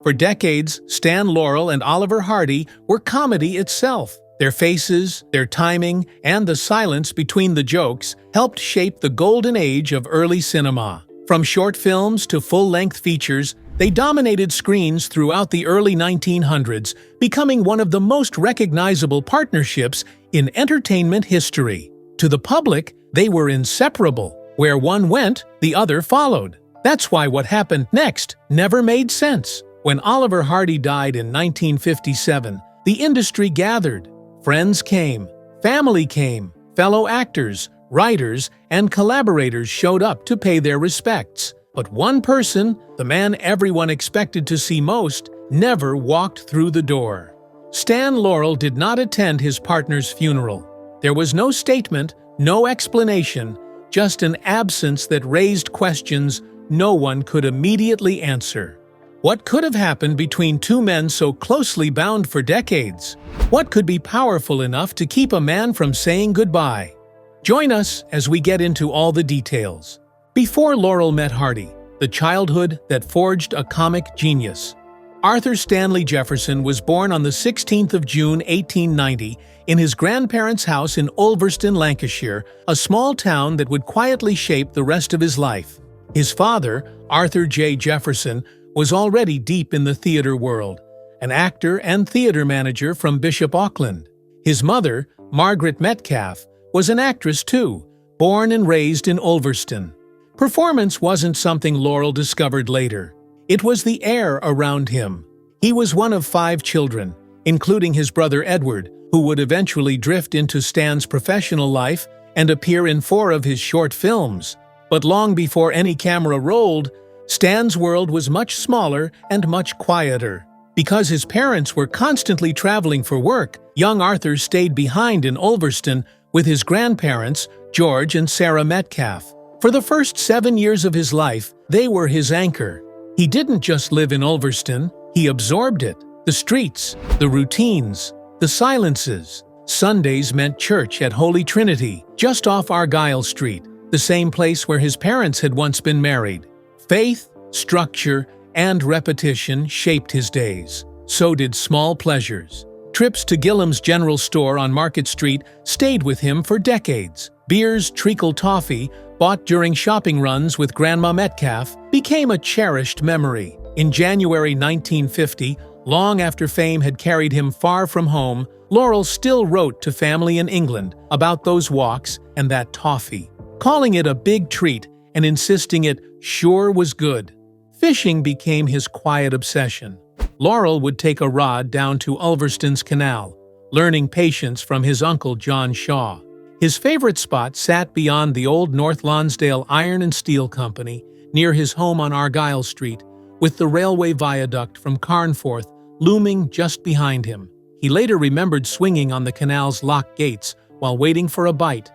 For decades, Stan Laurel and Oliver Hardy were comedy itself. Their faces, their timing, and the silence between the jokes helped shape the golden age of early cinema. From short films to full-length features, they dominated screens throughout the early 1900s, becoming one of the most recognizable partnerships in entertainment history. To the public, they were inseparable. Where one went, the other followed. That's why what happened next never made sense. When Oliver Hardy died in 1957, the industry gathered. Friends came, family came, fellow actors, writers, and collaborators showed up to pay their respects. But one person, the man everyone expected to see most, never walked through the door. Stan Laurel did not attend his partner's funeral. There was no statement, no explanation, just an absence that raised questions no one could immediately answer. What could have happened between two men so closely bound for decades? What could be powerful enough to keep a man from saying goodbye? Join us as we get into all the details. Before Laurel met Hardy, the childhood that forged a comic genius. Arthur Stanley Jefferson was born on the 16th of June 1890 in his grandparents' house in Ulverston, Lancashire, a small town that would quietly shape the rest of his life. His father, Arthur J. Jefferson, was already deep in the theater world, an actor and theater manager from Bishop Auckland. His mother, Margaret Metcalf, was an actress too, born and raised in Ulverston. Performance wasn't something Laurel discovered later. It was the air around him. He was one of 5 children, including his brother Edward, who would eventually drift into Stan's professional life and appear in 4 of his short films. But long before any camera rolled, Stan's world was much smaller and much quieter. Because his parents were constantly traveling for work, young Arthur stayed behind in Ulverston with his grandparents, George and Sarah Metcalf. For the first 7 years of his life, they were his anchor. He didn't just live in Ulverston, he absorbed it. The streets, the routines, the silences. Sundays meant church at Holy Trinity, just off Argyle Street, the same place where his parents had once been married. Faith, structure, and repetition shaped his days. So did small pleasures. Trips to Gillam's General Store on Market Street stayed with him for decades. Beer's treacle toffee, bought during shopping runs with Grandma Metcalf, became a cherished memory. In January 1950, long after fame had carried him far from home, Laurel still wrote to family in England about those walks and that toffee, calling it a big treat and insisting it sure was good. Fishing became his quiet obsession. Laurel would take a rod down to Ulverston's canal, learning patience from his uncle John Shaw. His favorite spot sat beyond the old North Lonsdale Iron and Steel Company, near his home on Argyle Street, with the railway viaduct from Carnforth looming just behind him. He later remembered swinging on the canal's locked gates while waiting for a bite,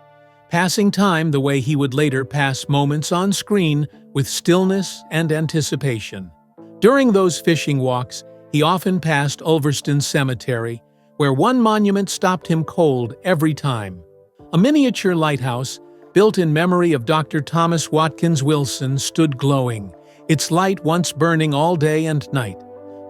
passing time the way he would later pass moments on screen with stillness and anticipation. During those fishing walks, he often passed Ulverston Cemetery, where one monument stopped him cold every time. A miniature lighthouse, built in memory of Dr. Thomas Watkins Wilson, stood glowing, its light once burning all day and night.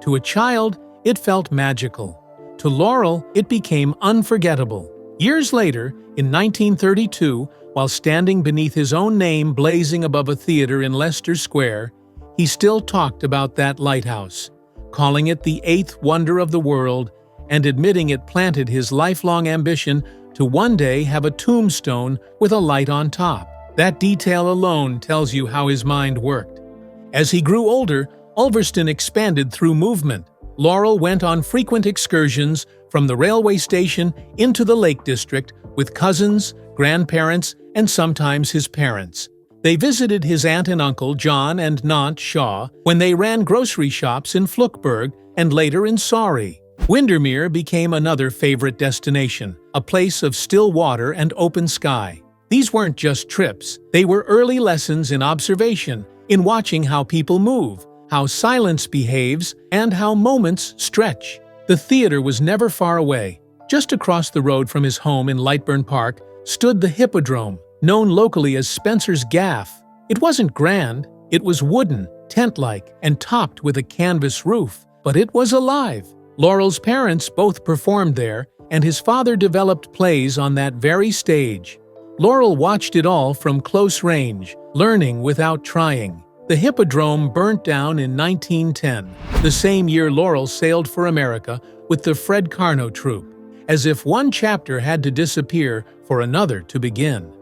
To a child, it felt magical. To Laurel, it became unforgettable. Years later, in 1932, while standing beneath his own name blazing above a theater in Leicester Square, he still talked about that lighthouse, calling it the 8th wonder of the world and admitting it planted his lifelong ambition to one day have a tombstone with a light on top. That detail alone tells you how his mind worked. As he grew older, Ulverston expanded through movement. Laurel went on frequent excursions from the railway station into the Lake District with cousins, grandparents, and sometimes his parents. They visited his aunt and uncle John and Nant Shaw when they ran grocery shops in Fluckburg and later in Surrey. Windermere became another favorite destination, a place of still water and open sky. These weren't just trips, they were early lessons in observation, in watching how people move, how silence behaves, and how moments stretch. The theater was never far away. Just across the road from his home in Lightburn Park stood the Hippodrome, known locally as Spencer's Gaff. It wasn't grand, it was wooden, tent-like, and topped with a canvas roof, but it was alive. Laurel's parents both performed there, and his father developed plays on that very stage. Laurel watched it all from close range, learning without trying. The Hippodrome burnt down in 1910, the same year Laurel sailed for America with the Fred Karno troupe, as if one chapter had to disappear for another to begin.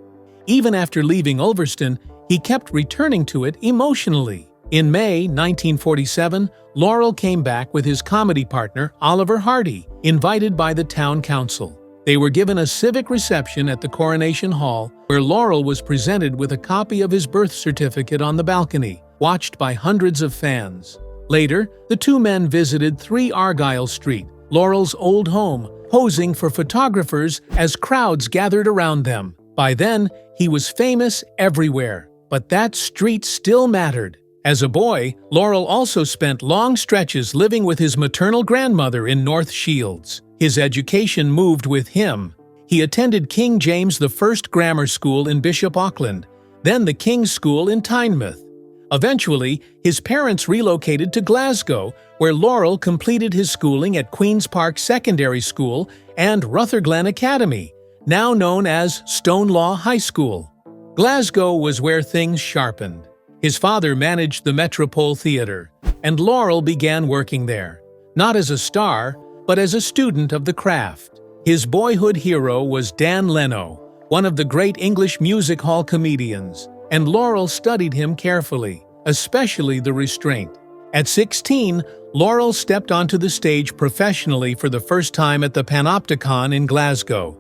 Even after leaving Ulverston, he kept returning to it emotionally. In May 1947, Laurel came back with his comedy partner, Oliver Hardy, invited by the town council. They were given a civic reception at the Coronation Hall, where Laurel was presented with a copy of his birth certificate on the balcony, watched by hundreds of fans. Later, the two men visited 3 Argyle Street, Laurel's old home, posing for photographers as crowds gathered around them. By then, he was famous everywhere, but that street still mattered. As a boy, Laurel also spent long stretches living with his maternal grandmother in North Shields. His education moved with him. He attended King James I Grammar School in Bishop Auckland, then the King's School in Tynemouth. Eventually, his parents relocated to Glasgow, where Laurel completed his schooling at Queen's Park Secondary School and Rutherglen Academy, now known as Stonelaw High School. Glasgow was where things sharpened. His father managed the Metropole Theatre, and Laurel began working there, not as a star, but as a student of the craft. His boyhood hero was Dan Leno, one of the great English music hall comedians, and Laurel studied him carefully, especially the restraint. At 16, Laurel stepped onto the stage professionally for the first time at the Panopticon in Glasgow.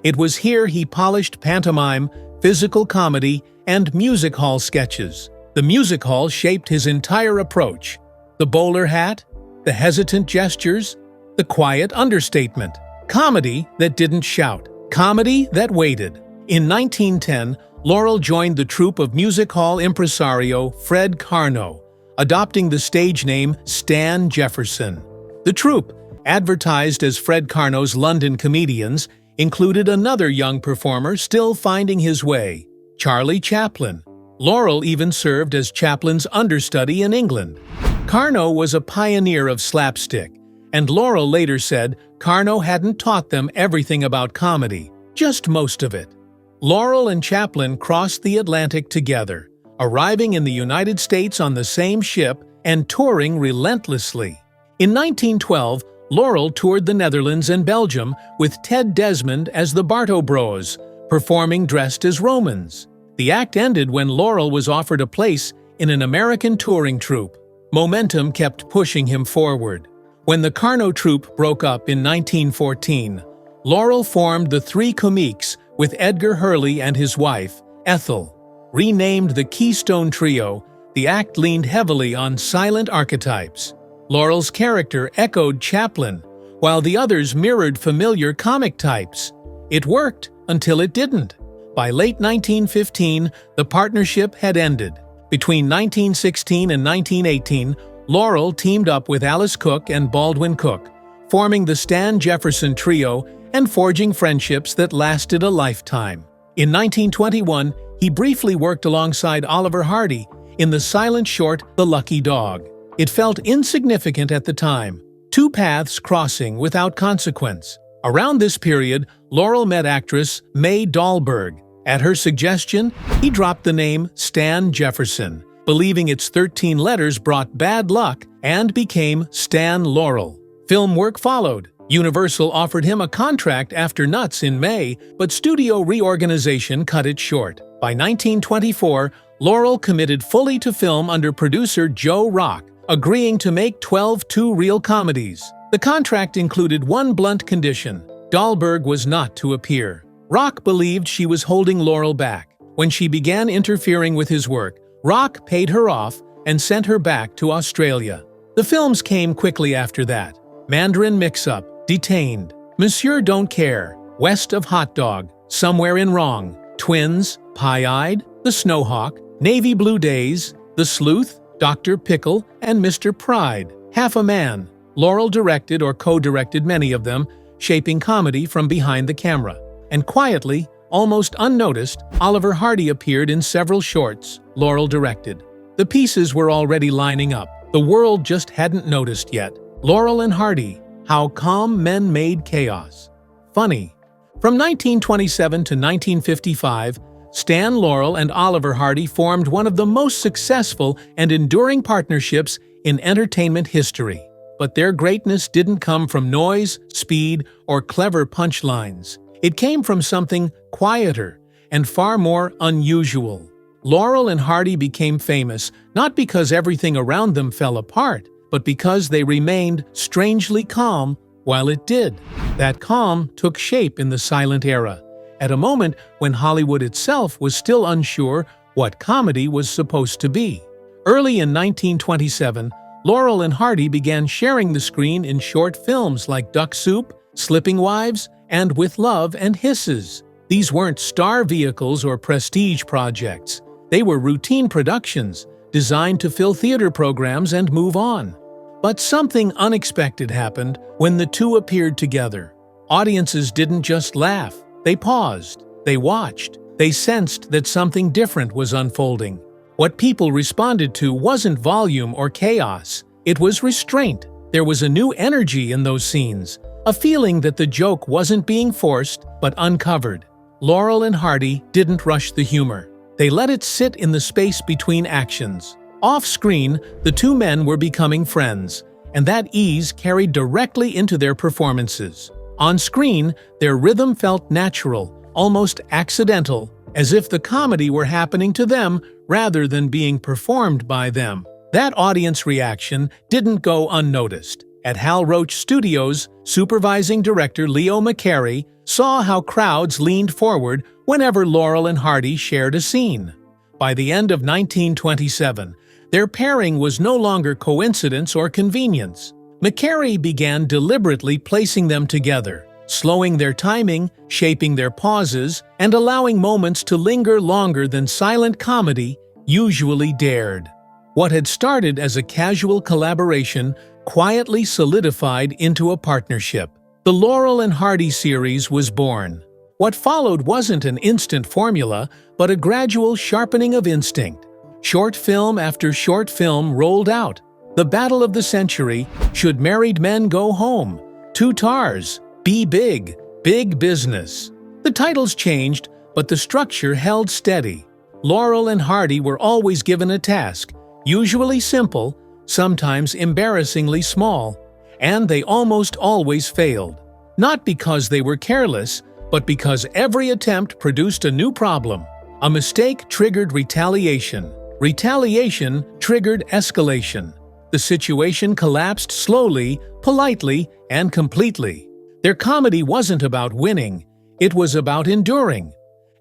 It was here he polished pantomime, physical comedy, and music hall sketches. The music hall shaped his entire approach. The bowler hat, the hesitant gestures, the quiet understatement. Comedy that didn't shout. Comedy that waited. In 1910, Laurel joined the troupe of music hall impresario Fred Karno, adopting the stage name Stan Jefferson. The troupe, advertised as Fred Karno's London Comedians, included another young performer still finding his way, Charlie Chaplin. Laurel even served as Chaplin's understudy in England. Karno was a pioneer of slapstick, and Laurel later said Karno hadn't taught them everything about comedy, just most of it. Laurel and Chaplin crossed the Atlantic together, arriving in the United States on the same ship and touring relentlessly. In 1912, Laurel toured the Netherlands and Belgium with Ted Desmond as the Barto Bros, performing dressed as Romans. The act ended when Laurel was offered a place in an American touring troupe. Momentum kept pushing him forward. When the Karno troupe broke up in 1914, Laurel formed the Three Comiques with Edgar Hurley and his wife, Ethel. Renamed the Keystone Trio, the act leaned heavily on silent archetypes. Laurel's character echoed Chaplin, while the others mirrored familiar comic types. It worked until it didn't. By late 1915, the partnership had ended. Between 1916 and 1918, Laurel teamed up with Alice Cook and Baldwin Cook, forming the Stan Jefferson Trio and forging friendships that lasted a lifetime. In 1921, he briefly worked alongside Oliver Hardy in the silent short The Lucky Dog. It felt insignificant at the time, two paths crossing without consequence. Around this period, Laurel met actress May Dahlberg. At her suggestion, he dropped the name Stan Jefferson, believing its 13 letters brought bad luck, and became Stan Laurel. Film work followed. Universal offered him a contract after Nuts in May, but studio reorganization cut it short. By 1924, Laurel committed fully to film under producer Joe Rock, agreeing to make 12 two-reel comedies. The contract included one blunt condition: Dahlberg was not to appear. Rock believed she was holding Laurel back. When she began interfering with his work, Rock paid her off and sent her back to Australia. The films came quickly after that: Mandarin Mix-Up, Detained, Monsieur Don't Care, West of Hot Dog, Somewhere in Wrong, Twins, Pie-Eyed, The Snowhawk, Navy Blue Days, The Sleuth, Dr. Pickle, and Mr. Pride, Half a Man. Laurel directed or co-directed many of them, shaping comedy from behind the camera. And quietly, almost unnoticed, Oliver Hardy appeared in several shorts Laurel directed. The pieces were already lining up. The world just hadn't noticed yet. Laurel and Hardy, How Calm Men Made Chaos. Funny. From 1927 to 1955, Stan Laurel and Oliver Hardy formed one of the most successful and enduring partnerships in entertainment history. But their greatness didn't come from noise, speed, or clever punchlines. It came from something quieter and far more unusual. Laurel and Hardy became famous not because everything around them fell apart, but because they remained strangely calm while it did. That calm took shape in the silent era, at a moment when Hollywood itself was still unsure what comedy was supposed to be. Early in 1927, Laurel and Hardy began sharing the screen in short films like Duck Soup, Slipping Wives, and With Love and Hisses. These weren't star vehicles or prestige projects. They were routine productions, designed to fill theater programs and move on. But something unexpected happened when the two appeared together. Audiences didn't just laugh. They paused. They watched. They sensed that something different was unfolding. What people responded to wasn't volume or chaos. It was restraint. There was a new energy in those scenes, a feeling that the joke wasn't being forced but uncovered. Laurel and Hardy didn't rush the humor. They let it sit in the space between actions. Off-screen, the two men were becoming friends, and that ease carried directly into their performances. On screen, their rhythm felt natural, almost accidental, as if the comedy were happening to them rather than being performed by them. That audience reaction didn't go unnoticed. At Hal Roach Studios, supervising director Leo McCarey saw how crowds leaned forward whenever Laurel and Hardy shared a scene. By the end of 1927, their pairing was no longer coincidence or convenience. McCarey began deliberately placing them together, slowing their timing, shaping their pauses, and allowing moments to linger longer than silent comedy usually dared. What had started as a casual collaboration quietly solidified into a partnership. The Laurel and Hardy series was born. What followed wasn't an instant formula, but a gradual sharpening of instinct. Short film after short film rolled out. The Battle of the Century, Should Married Men Go Home? Two Tars, Be Big, Big Business. The titles changed, but the structure held steady. Laurel and Hardy were always given a task, usually simple, sometimes embarrassingly small, and they almost always failed. Not because they were careless, but because every attempt produced a new problem. A mistake triggered retaliation. Retaliation triggered escalation. The situation collapsed slowly, politely, and completely. Their comedy wasn't about winning, it was about enduring.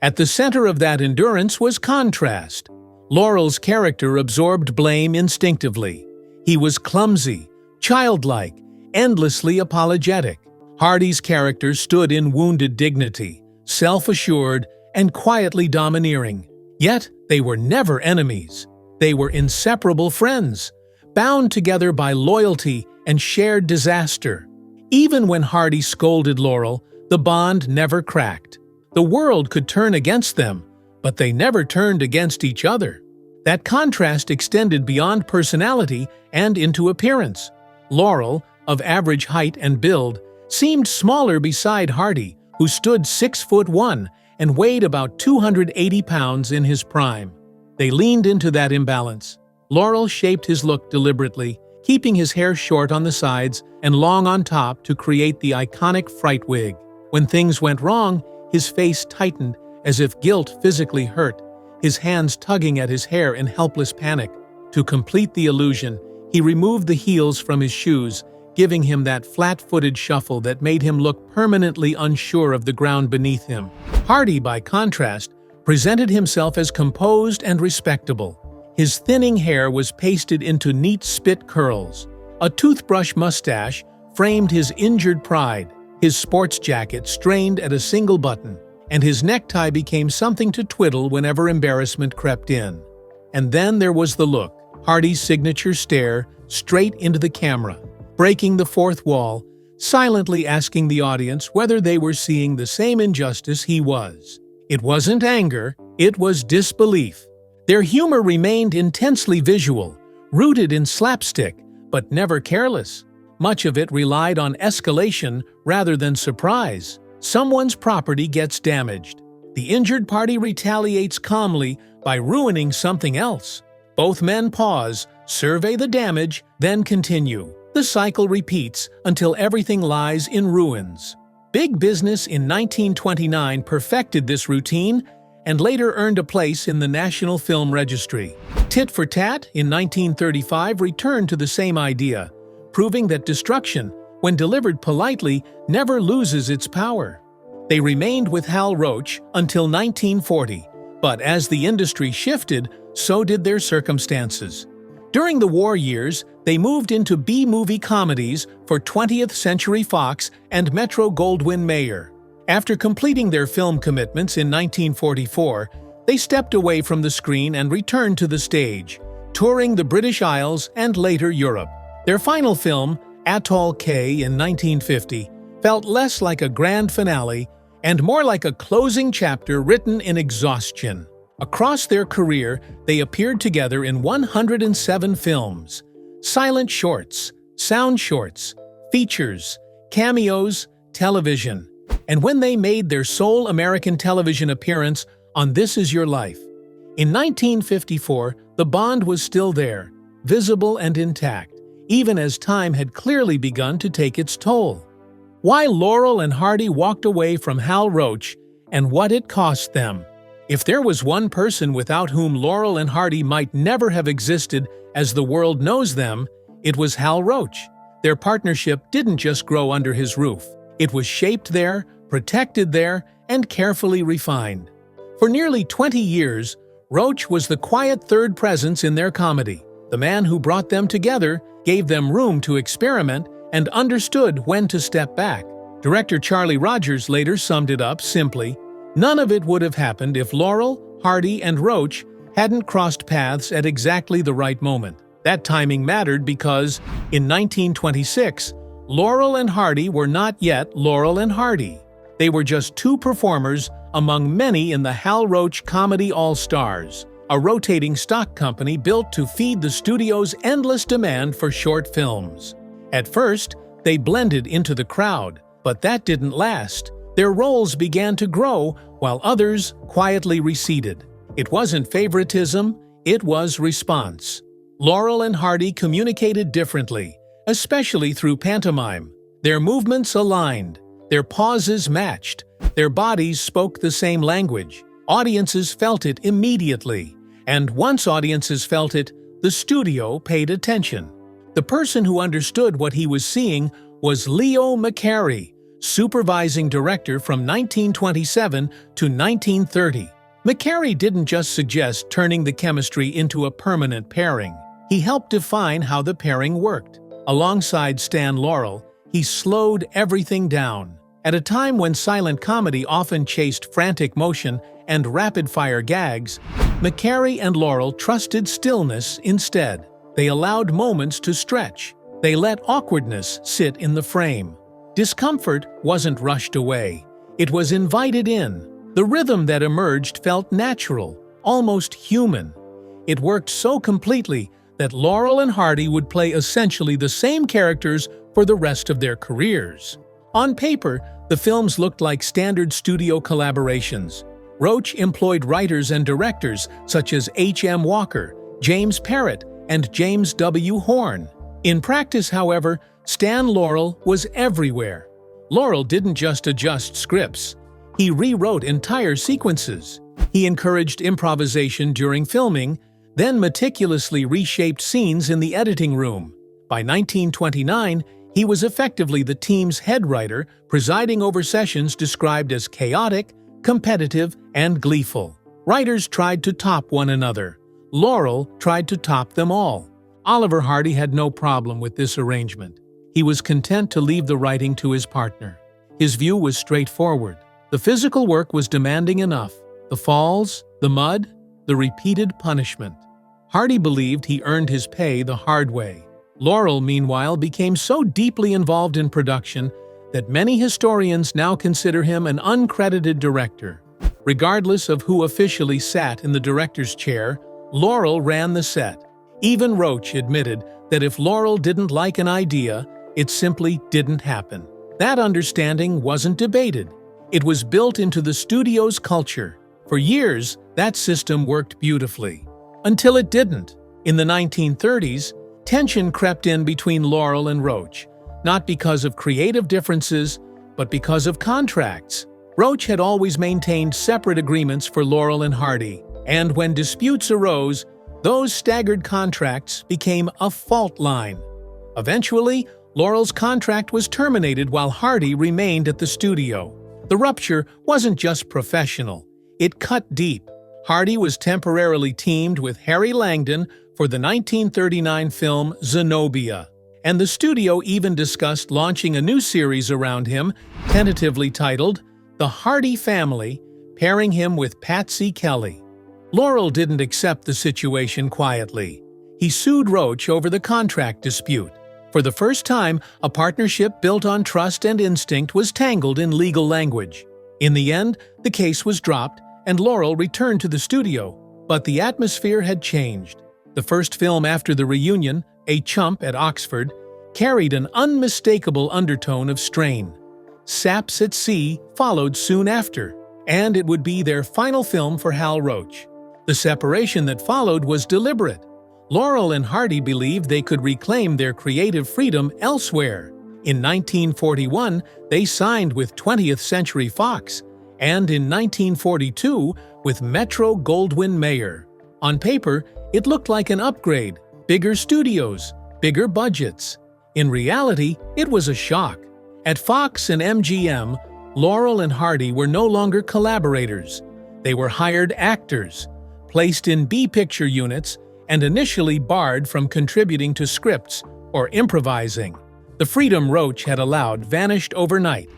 At the center of that endurance was contrast. Laurel's character absorbed blame instinctively. He was clumsy, childlike, endlessly apologetic. Hardy's character stood in wounded dignity, self-assured, and quietly domineering. Yet, they were never enemies. They were inseparable friends, bound together by loyalty and shared disaster. Even when Hardy scolded Laurel, the bond never cracked. The world could turn against them, but they never turned against each other. That contrast extended beyond personality and into appearance. Laurel, of average height and build, seemed smaller beside Hardy, who stood 6'1" and weighed about 280 pounds in his prime. They leaned into that imbalance. Laurel shaped his look deliberately, keeping his hair short on the sides and long on top to create the iconic fright wig. When things went wrong, his face tightened as if guilt physically hurt, his hands tugging at his hair in helpless panic. To complete the illusion, he removed the heels from his shoes, giving him that flat-footed shuffle that made him look permanently unsure of the ground beneath him. Hardy, by contrast, presented himself as composed and respectable. His thinning hair was pasted into neat spit curls. A toothbrush mustache framed his injured pride. His sports jacket strained at a single button, and his necktie became something to twiddle whenever embarrassment crept in. And then there was the look, Hardy's signature stare, straight into the camera, breaking the fourth wall, silently asking the audience whether they were seeing the same injustice he was. It wasn't anger, it was disbelief. Their humor remained intensely visual, rooted in slapstick, but never careless. Much of it relied on escalation rather than surprise. Someone's property gets damaged. The injured party retaliates calmly by ruining something else. Both men pause, survey the damage, then continue. The cycle repeats until everything lies in ruins. Big Business in 1929 perfected this routine and later earned a place in the National Film Registry. Tit for Tat in 1935 returned to the same idea, proving that destruction, when delivered politely, never loses its power. They remained with Hal Roach until 1940, but as the industry shifted, so did their circumstances. During the war years, they moved into B-movie comedies for 20th Century Fox and Metro-Goldwyn-Mayer. After completing their film commitments in 1944, they stepped away from the screen and returned to the stage, touring the British Isles and later Europe. Their final film, Atoll K in 1950, felt less like a grand finale and more like a closing chapter written in exhaustion. Across their career, they appeared together in 107 films, silent shorts, sound shorts, features, cameos, television. And when they made their sole American television appearance on This Is Your Life. In 1954, the bond was still there, visible and intact, even as time had clearly begun to take its toll. Why Laurel and Hardy walked away from Hal Roach and what it cost them. If there was one person without whom Laurel and Hardy might never have existed as the world knows them, it was Hal Roach. Their partnership didn't just grow under his roof. It was shaped there, protected there, and carefully refined. For nearly 20 years, Roach was the quiet third presence in their comedy, the man who brought them together, gave them room to experiment, and understood when to step back. Director Charlie Rogers later summed it up simply, "None of it would have happened if Laurel, Hardy, and Roach hadn't crossed paths at exactly the right moment." That timing mattered because, in 1926, Laurel and Hardy were not yet Laurel and Hardy. They were just two performers among many in the Hal Roach Comedy All-Stars, a rotating stock company built to feed the studio's endless demand for short films. At first, they blended into the crowd, but that didn't last. Their roles began to grow while others quietly receded. It wasn't favoritism, it was response. Laurel and Hardy communicated differently, especially through pantomime. Their movements aligned, their pauses matched, their bodies spoke the same language. Audiences felt it immediately, and once audiences felt it, the studio paid attention. The person who understood what he was seeing was Leo McCarey, supervising director from 1927 to 1930. McCarey didn't just suggest turning the chemistry into a permanent pairing. He helped define how the pairing worked. Alongside Stan Laurel, he slowed everything down. At a time when silent comedy often chased frantic motion and rapid-fire gags, McCarey and Laurel trusted stillness instead. They allowed moments to stretch. They let awkwardness sit in the frame. Discomfort wasn't rushed away. It was invited in. The rhythm that emerged felt natural, almost human. It worked so completely that Laurel and Hardy would play essentially the same characters for the rest of their careers. On paper, the films looked like standard studio collaborations. Roach employed writers and directors such as H.M. Walker, James Parrott, and James W. Horn. In practice, however, Stan Laurel was everywhere. Laurel didn't just adjust scripts. He rewrote entire sequences. He encouraged improvisation during filming, then meticulously reshaped scenes in the editing room. By 1929, he was effectively the team's head writer, presiding over sessions described as chaotic, competitive, and gleeful. Writers tried to top one another. Laurel tried to top them all. Oliver Hardy had no problem with this arrangement. He was content to leave the writing to his partner. His view was straightforward. The physical work was demanding enough. The falls, the mud, the repeated punishment. Hardy believed he earned his pay the hard way. Laurel, meanwhile, became so deeply involved in production that many historians now consider him an uncredited director. Regardless of who officially sat in the director's chair, Laurel ran the set. Even Roach admitted that if Laurel didn't like an idea, it simply didn't happen. That understanding wasn't debated. It was built into the studio's culture. For years, that system worked beautifully. Until it didn't. In the 1930s, tension crept in between Laurel and Roach, not because of creative differences, but because of contracts. Roach had always maintained separate agreements for Laurel and Hardy, and when disputes arose, those staggered contracts became a fault line. Eventually, Laurel's contract was terminated while Hardy remained at the studio. The rupture wasn't just professional, it cut deep. Hardy was temporarily teamed with Harry Langdon for the 1939 film Zenobia, and the studio even discussed launching a new series around him, tentatively titled The Hardy Family, pairing him with Patsy Kelly. Laurel didn't accept the situation quietly. He sued Roach over the contract dispute. For the first time, a partnership built on trust and instinct was tangled in legal language. In the end, the case was dropped, and Laurel returned to the studio. But the atmosphere had changed. The first film after the reunion, A Chump at Oxford, carried an unmistakable undertone of strain. Saps at Sea followed soon after, and it would be their final film for Hal Roach. The separation that followed was deliberate. Laurel and Hardy believed they could reclaim their creative freedom elsewhere. In 1941, they signed with 20th Century Fox, and in 1942 with Metro-Goldwyn-Mayer. On paper, it looked like an upgrade, bigger studios, bigger budgets. In reality, it was a shock. At Fox and MGM, Laurel and Hardy were no longer collaborators. They were hired actors, placed in B-picture units, and initially barred from contributing to scripts or improvising. The freedom Roach had allowed vanished overnight.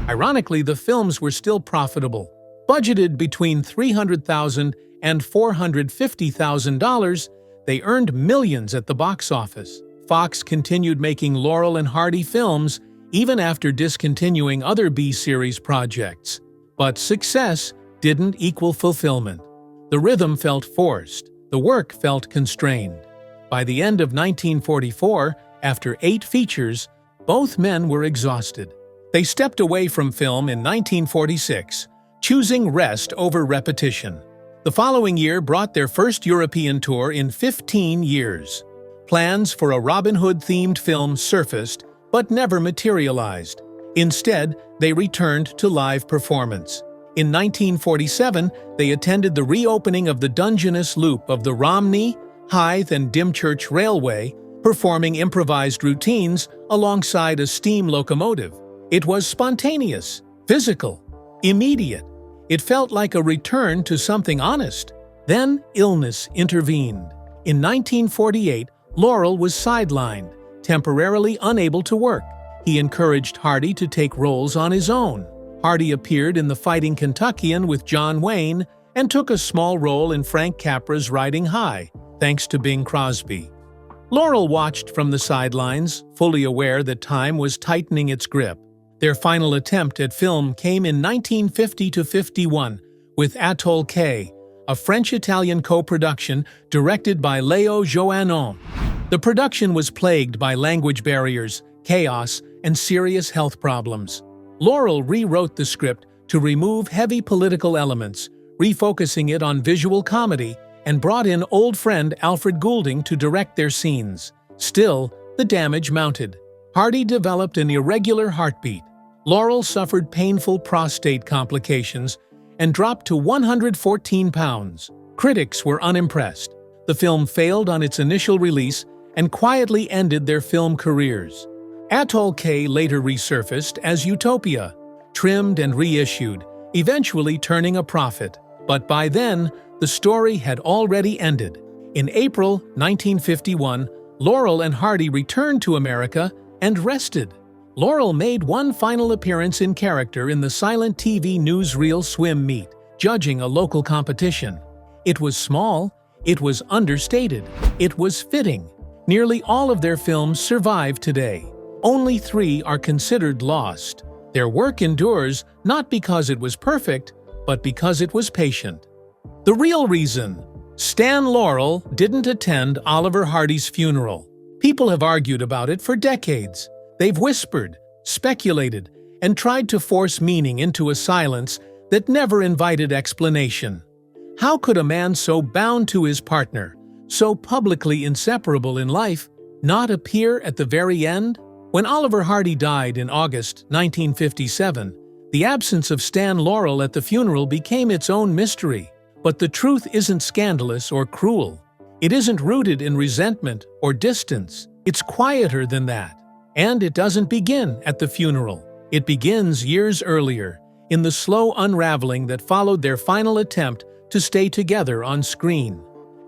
Ironically, the films were still profitable. Budgeted between $300,000 and $450,000, they earned millions at the box office. Fox continued making Laurel and Hardy films even after discontinuing other B-series projects. But success didn't equal fulfillment. The rhythm felt forced. The work felt constrained. By the end of 1944, after 8 features, both men were exhausted. They stepped away from film in 1946, choosing rest over repetition. The following year brought their first European tour in 15 years. Plans for a Robin Hood-themed film surfaced, but never materialized. Instead, they returned to live performance. In 1947, they attended the reopening of the Dungeness Loop of the Romney, Hythe, and Dymchurch Railway, performing improvised routines alongside a steam locomotive. It was spontaneous, physical, immediate. It felt like a return to something honest. Then illness intervened. In 1948, Laurel was sidelined, temporarily unable to work. He encouraged Hardy to take roles on his own. Hardy appeared in The Fighting Kentuckian with John Wayne and took a small role in Frank Capra's Riding High, thanks to Bing Crosby. Laurel watched from the sidelines, fully aware that time was tightening its grip. Their final attempt at film came in 1950–51 with Atoll K, a French-Italian co-production directed by Léo Johannon. The production was plagued by language barriers, chaos, and serious health problems. Laurel rewrote the script to remove heavy political elements, refocusing it on visual comedy, and brought in old friend Alfred Goulding to direct their scenes. Still, the damage mounted. Hardy developed an irregular heartbeat. Laurel suffered painful prostate complications and dropped to 114 pounds. Critics were unimpressed. The film failed on its initial release and quietly ended their film careers. Atoll K later resurfaced as Utopia, trimmed and reissued, eventually turning a profit. But by then, the story had already ended. In April 1951, Laurel and Hardy returned to America and rested. Laurel made one final appearance in character in the silent TV newsreel Swim Meet, judging a local competition. It was small, it was understated, it was fitting. Nearly all of their films survive today. Only 3 are considered lost. Their work endures not because it was perfect, but because it was patient. The real reason Stan Laurel didn't attend Oliver Hardy's funeral. People have argued about it for decades. They've whispered, speculated, and tried to force meaning into a silence that never invited explanation. How could a man so bound to his partner, so publicly inseparable in life, not appear at the very end? When Oliver Hardy died in August 1957, the absence of Stan Laurel at the funeral became its own mystery. But the truth isn't scandalous or cruel. It isn't rooted in resentment or distance. It's quieter than that. And it doesn't begin at the funeral. It begins years earlier, in the slow unraveling that followed their final attempt to stay together on screen.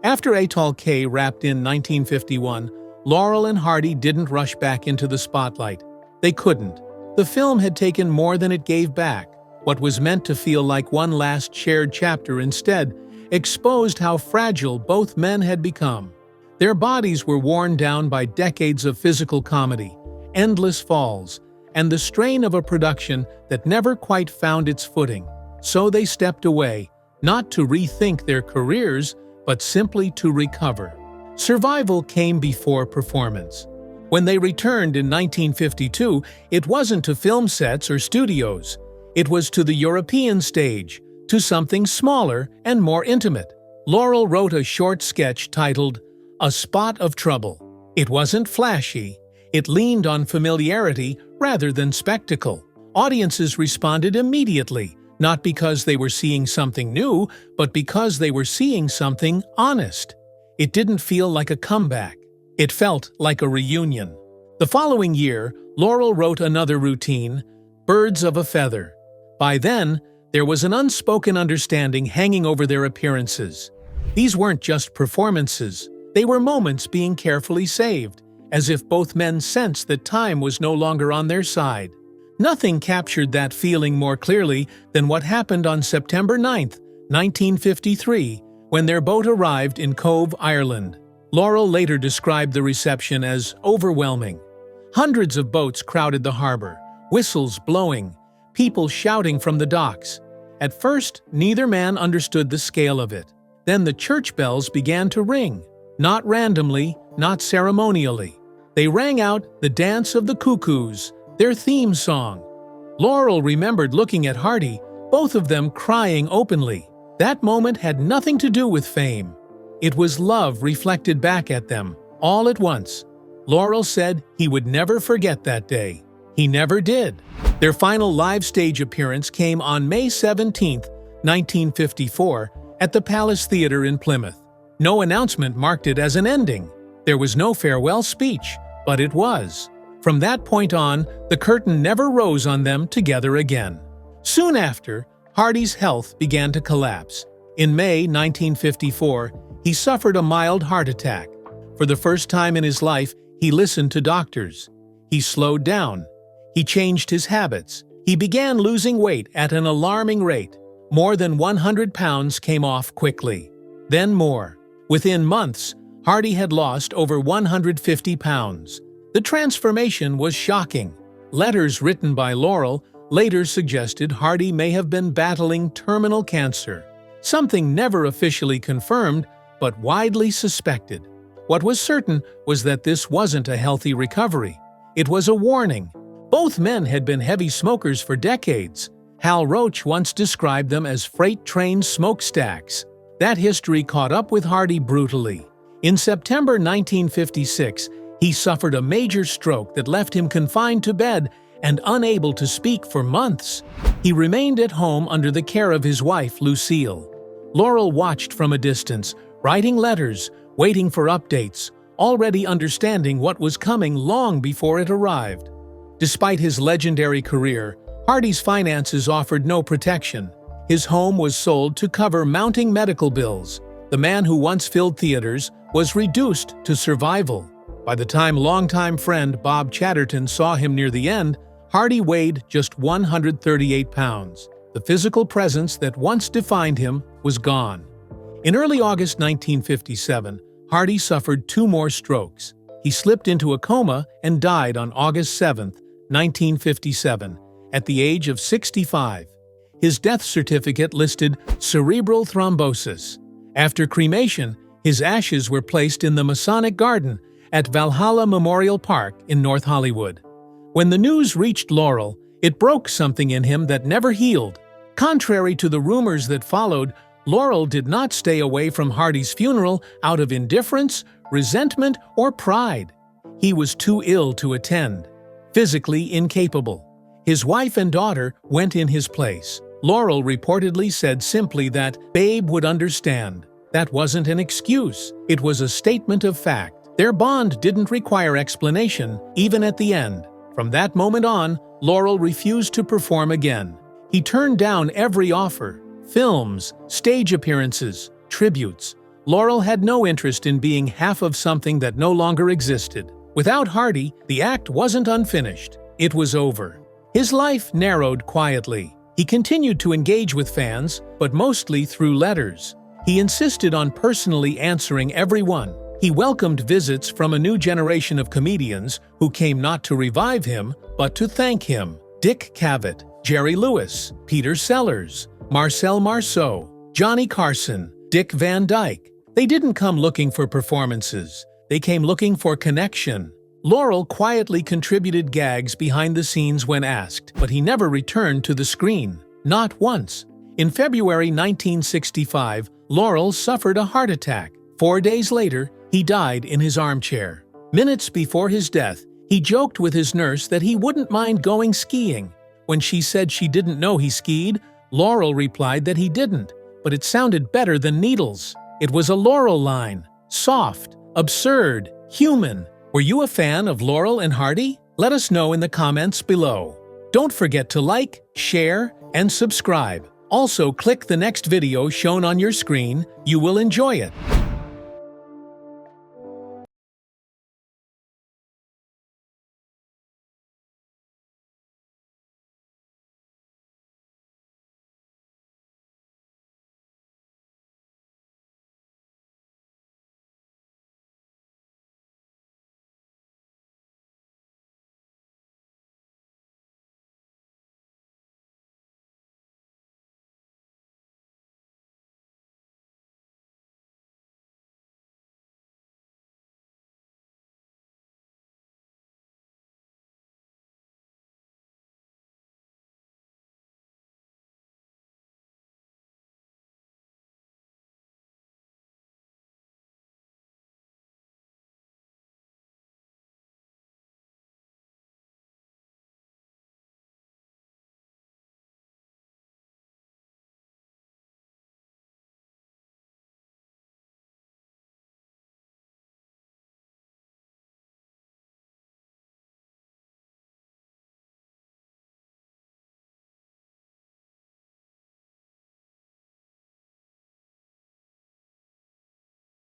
After Atoll K wrapped in 1951, Laurel and Hardy didn't rush back into the spotlight. They couldn't. The film had taken more than it gave back. What was meant to feel like one last shared chapter instead exposed how fragile both men had become. Their bodies were worn down by decades of physical comedy, endless falls, and the strain of a production that never quite found its footing. So they stepped away, not to rethink their careers, but simply to recover. Survival came before performance. When they returned in 1952, it wasn't to film sets or studios. It was to the European stage, to something smaller and more intimate. Laurel wrote a short sketch titled A Spot of Trouble. It wasn't flashy. It leaned on familiarity rather than spectacle. Audiences responded immediately, not because they were seeing something new, but because they were seeing something honest. It didn't feel like a comeback. It felt like a reunion. The following year, Laurel wrote another routine, Birds of a Feather. By then, there was an unspoken understanding hanging over their appearances. These weren't just performances. They were moments being carefully saved, as if both men sensed that time was no longer on their side. Nothing captured that feeling more clearly than what happened on September 9, 1953, when their boat arrived in Cove, Ireland. Laurel later described the reception as overwhelming. Hundreds of boats crowded the harbor, whistles blowing, people shouting from the docks. At first, neither man understood the scale of it. Then the church bells began to ring, not randomly, not ceremonially. They rang out the Dance of the Cuckoos, their theme song. Laurel remembered looking at Hardy, both of them crying openly. That moment had nothing to do with fame. It was love reflected back at them, all at once. Laurel said he would never forget that day. He never did. Their final live stage appearance came on May 17, 1954, at the Palace Theatre in Plymouth. No announcement marked it as an ending. There was no farewell speech, but it was. From that point on, the curtain never rose on them together again. Soon after, Hardy's health began to collapse. In May 1954, he suffered a mild heart attack. For the first time in his life, he listened to doctors. He slowed down. He changed his habits. He began losing weight at an alarming rate. More than 100 pounds came off quickly. Then more. Within months, Hardy had lost over 150 pounds. The transformation was shocking. Letters written by Laurel later suggested Hardy may have been battling terminal cancer, something never officially confirmed but widely suspected. What was certain was that this wasn't a healthy recovery. It was a warning. Both men had been heavy smokers for decades. Hal Roach once described them as freight train smokestacks. That history caught up with Hardy brutally. In September 1956, he suffered a major stroke that left him confined to bed and unable to speak for months. He remained at home under the care of his wife, Lucille. Laurel watched from a distance, writing letters, waiting for updates, already understanding what was coming long before it arrived. Despite his legendary career, Hardy's finances offered no protection. His home was sold to cover mounting medical bills. The man who once filled theaters was reduced to survival. By the time longtime friend Bob Chatterton saw him near the end, Hardy weighed just 138 pounds. The physical presence that once defined him was gone. In early August 1957, Hardy suffered 2 more strokes. He slipped into a coma and died on August 7, 1957, at the age of 65. His death certificate listed cerebral thrombosis. After cremation, his ashes were placed in the Masonic Garden at Valhalla Memorial Park in North Hollywood. When the news reached Laurel, it broke something in him that never healed. Contrary to the rumors that followed, Laurel did not stay away from Hardy's funeral out of indifference, resentment, or pride. He was too ill to attend, physically incapable. His wife and daughter went in his place. Laurel reportedly said simply that Babe would understand. That wasn't an excuse. It was a statement of fact. Their bond didn't require explanation, even at the end. From that moment on, Laurel refused to perform again. He turned down every offer: films, stage appearances, tributes. Laurel had no interest in being half of something that no longer existed. Without Hardy, the act wasn't unfinished. It was over. His life narrowed quietly. He continued to engage with fans, but mostly through letters. He insisted on personally answering everyone. He welcomed visits from a new generation of comedians who came not to revive him, but to thank him. Dick Cavett, Jerry Lewis, Peter Sellers, Marcel Marceau, Johnny Carson, Dick Van Dyke. They didn't come looking for performances. They came looking for connection. Laurel quietly contributed gags behind the scenes when asked, but he never returned to the screen. Not once. In February 1965, Laurel suffered a heart attack. 4 days later, he died in his armchair. Minutes before his death, he joked with his nurse that he wouldn't mind going skiing. When she said she didn't know he skied, Laurel replied that he didn't, but it sounded better than needles. It was a Laurel line. Soft, absurd, human. Were you a fan of Laurel and Hardy? Let us know in the comments below. Don't forget to like, share, and subscribe. Also, click the next video shown on your screen. You will enjoy it.